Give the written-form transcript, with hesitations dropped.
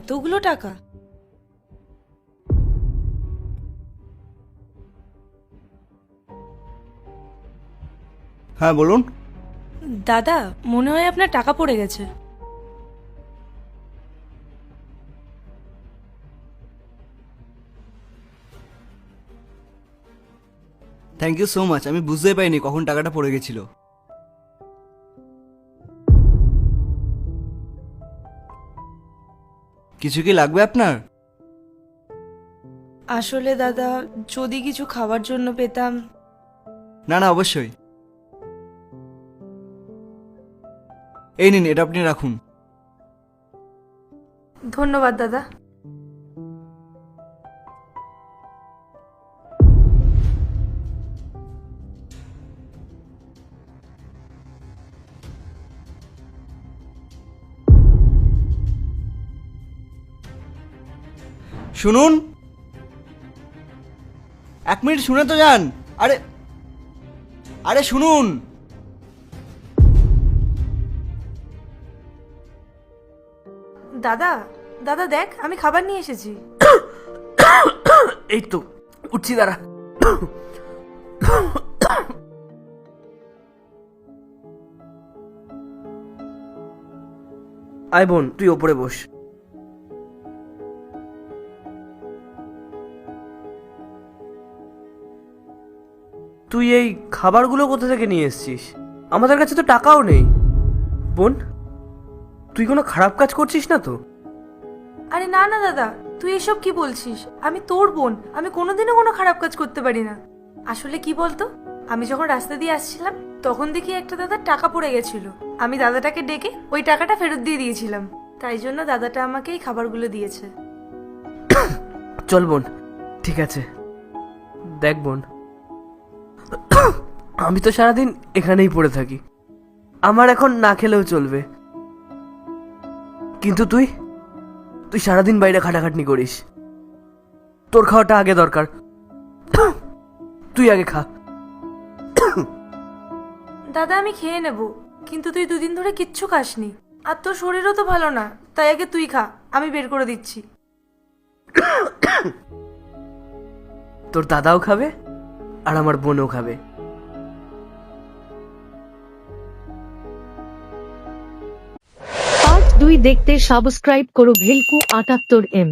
এতগুলো টাকা? হ্যাঁ বলুন। দাদা, মনে হয় আপনার টাকা পড়ে গেছে। থ্যাংক ইউ সো মাচ, আমি বুঝতেই পারিনি কখন টাকাটা পড়ে গেছিল। কিছু কি লাগবে আপনার? আসলে দাদা, যদি কিছু খাবার জন্য পেতাম। না না, অবশ্যই। এই নিন, এটা আপনি রাখুন। ধন্যবাদ দাদা। শুনুন, 1 মিনিট শুনে তো যান। আরে আরে শুনুন। দাদা, দাদা দেখ, আমি খাবার নিয়ে এসেছি। এই তো উঠছি, দাঁড়া। আয় বোন, তুই ওপরে বস। তুই এই খাবারগুলো কোথা থেকে নিয়ে এসেছিস? আমাদের কাছে তো টাকাও নেই। বোন, তুই কোনো খারাপ কাজ করছিস না তো? আরে না না দাদা, তুই এসব কি বলছিস? আমি তোর বোন, আমি কোনোদিনও কোনো খারাপ কাজ করতে পারি না। আসলে কি বলতো, আমি যখন রাস্তা দিয়ে আসছিলাম তখন দেখি একটা দাদার টাকা পড়ে গেছিল। আমি দাদাটাকে ডেকে ওই টাকাটা ফেরত দিয়ে দিয়েছিলাম। তাই জন্য দাদাটা আমাকে এই খাবারগুলো দিয়েছে। চল বোন, ঠিক আছে। দেখ বোন, আমি তো সারাদিন এখানেই পড়ে থাকি, আমার এখন না খেলেও চলবে। কিন্তু তুই তুই সারাদিন বাইরে খাটাখাটনি করিস, তোর খাওয়াটা আগে দরকার। তুই আগে খা। দাদা আমি খেয়ে নেব, কিন্তু তুই 2 দিন ধরে কিচ্ছু খাসনি, আর তোর শরীরও তো ভালো না। তাই আগে তুই খা, আমি বের করে দিচ্ছি। তোর দাদাও খাবে আর আমার বোনও খাবে। পার্ট 2 দেখতে সাবস্ক্রাইব করো ভেলকু 78M।